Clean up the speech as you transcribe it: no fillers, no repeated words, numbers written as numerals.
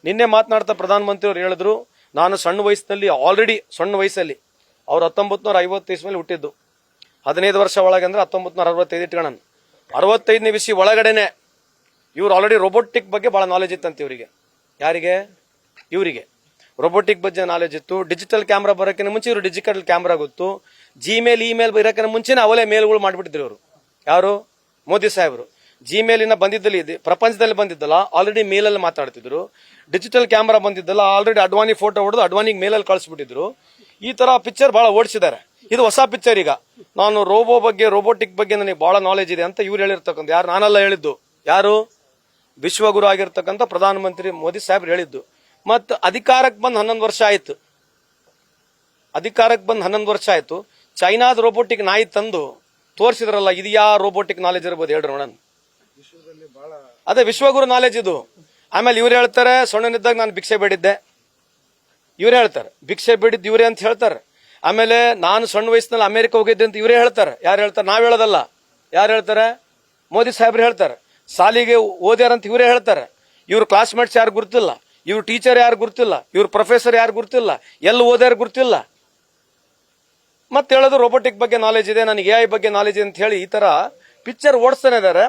ನಿನ್ನೆ ಮಾತನಾಡ್ತಾ ಪ್ರಧಾನಮಂತ್ರಿ ಅವರು ಹೇಳಿದ್ರು, ನಾನು ಸಣ್ಣ ವಯಸ್ಸಿನಲ್ಲಿ ಆಲ್ರೆಡಿ ಸಣ್ಣ ವಯಸ್ಸಲ್ಲಿ ಅವ್ರು 1950 ಮೇಲೆ ಹುಟ್ಟಿದ್ದು, 15 ವರ್ಷ ಒಳಗೆ ಅಂದ್ರೆ 1965 ಇಟ್ಕೊಳ್ಳೋಣ, 65ನೇ ವಿಷಯ ಒಳಗಡೆನೆ ಇವ್ರು ಆಲ್ರೆಡಿ ರೋಬೋಟಿಕ್ ಬಗ್ಗೆ ಬಹಳ ನಾಲೆಜ್ ಇತ್ತಂತೆ ಇವರಿಗೆ. ಯಾರಿಗೆ? ಇವರಿಗೆ ರೋಬೋಟಿಕ್ ಬಗ್ಗೆ ನಾಲೆಜ್ ಇತ್ತು. ಡಿಜಿಟಲ್ ಕ್ಯಾಮ್ರಾ ಬರೋಕ್ಕಿಂತ ಮುಂಚೆ ಇವರು ಡಿಜಿಟಲ್ ಕ್ಯಾಮ್ರಾ ಗೊತ್ತು. ಜಿಮೇಲ್ ಇಮೇಲ್ ಬರೋಕ್ಕಿಂತ ಮುಂಚೆನೇ ಅವಲೇ ಮೇಲ್ಗಳು ಮಾಡಿಬಿಟ್ಟಿದ್ರು ಇವರು. ಯಾರು? ಮೋದಿ ಸಾಹೇಬರು. ಜಿಮೇಲಿನ ಬಂದಿದ್ದಲ್ಲಿ ಇದೆ, ಪ್ರಪಂಚದಲ್ಲಿ ಬಂದಿದ್ದಲ್ಲ ಆಲ್ರೆಡಿ ಮೇಲಲ್ಲಿ ಮಾತಾಡ್ತಿದ್ರು. ಡಿಜಿಟಲ್ ಕ್ಯಾಮ್ರಾ ಬಂದಿದ್ದಲ್ಲ ಆಲ್ರೆಡಿ ಅಡ್ವಾನಿ ಫೋಟೋ ಹೊಡೆದು ಅಡ್ವಾನಿಗೆ ಮೇಲಲ್ಲಿ ಕಳಿಸ್ಬಿಟ್ಟಿದ್ರು. ಈ ತರ ಪಿಕ್ಚರ್ ಬಹಳ ಓಡಿಸಿದ್ದಾರೆ. ಇದು ಹೊಸ ಪಿಕ್ಚರ್. ಈಗ ನಾನು ರೋಬೋಟಿಕ್ ಬಗ್ಗೆ ನನಗೆ ಬಹಳ ನಾಲೆಜ್ ಇದೆ ಅಂತ ಇವ್ರು ಹೇಳಿರ್ತಕ್ಕಂಥ, ಯಾರು? ನಾನೆಲ್ಲ ಹೇಳಿದ್ದು. ಯಾರು? ವಿಶ್ವಗುರು ಆಗಿರ್ತಕ್ಕಂಥ ಪ್ರಧಾನಮಂತ್ರಿ ಮೋದಿ ಸಾಹೇಬ್ರು ಹೇಳಿದ್ದು. ಮತ್ತು ಅಧಿಕಾರಕ್ಕೆ ಬಂದು 11 ವರ್ಷ ಆಯ್ತು. ಚೈನಾದ ರೋಬೋಟಿಕ್ ನಾಯಿ ತಂದು ತೋರಿಸಿದ್ರಲ್ಲ, ಇದು ಯಾವ ರೋಬೋಟಿಕ್ ನಾಲೆಜ್ ಇರ್ಬೋದು ಹೇಳ್ರಿ ನೋಡೋಣ. ಅದೇ ವಿಶ್ವಗುರು ನಾಲೆಜ್ ಇದು. ಆಮೇಲೆ ಇವ್ರು ಹೇಳ್ತಾರೆ, ಸೊಣ್ಣನಿದ್ದಾಗ ನಾನು ಭಿಕ್ಷೆ ಬೇಡಿದ್ದೆ. ಇವರೇ ಹೇಳ್ತಾರೆ ಭಿಕ್ಷೆ ಬೇಡಿದ್ದು ಇವರೇ ಅಂತ ಹೇಳ್ತಾರೆ. ಆಮೇಲೆ ನಾನು ಸಣ್ಣ ವಯಸ್ಸಿನಲ್ಲಿ ಅಮೆರಿಕ ಹೋಗಿದ್ದೆ ಅಂತ ಇವರೇ ಹೇಳ್ತಾರೆ. ಯಾರು ಹೇಳ್ತಾರೆ? ನಾವ್ ಹೇಳೋದಲ್ಲ. ಯಾರು ಹೇಳ್ತಾರೆ? ಮೋದಿ ಸಾಹೇಬ್ರು ಹೇಳ್ತಾರೆ. ಸಾಲಿಗೆ ಓದ್ಯಾರಂತ ಇವರೇ ಹೇಳ್ತಾರೆ. ಇವ್ರ ಕ್ಲಾಸ್ಮೇಟ್ಸ್ ಯಾರು ಗುರ್ತಿಲ್ಲ, ಇವ್ರ ಟೀಚರ್ ಯಾರು ಗುರ್ತಿಲ್ಲ, ಇವ್ರ ಪ್ರೊಫೆಸರ್ ಯಾರು ಗುರ್ತಿಲ್ಲ, ಎಲ್ಲಿ ಓದ್ಯಾರು ಗುರ್ತಿಲ್ಲ. ಮತ್ತೆ ಹೇಳೋದು ರೋಬೋಟಿಕ್ ಬಗ್ಗೆ ನಾಲೆಜ್ ಇದೆ, ನನಗೆ ಎಐ ಬಗ್ಗೆ ನಾಲೆಜ್ ಅಂತ ಹೇಳಿ ಈ ತರ ಪಿಕ್ಚರ್ ಓಡಿಸ್ತಾನೆ ಇದಾರೆ.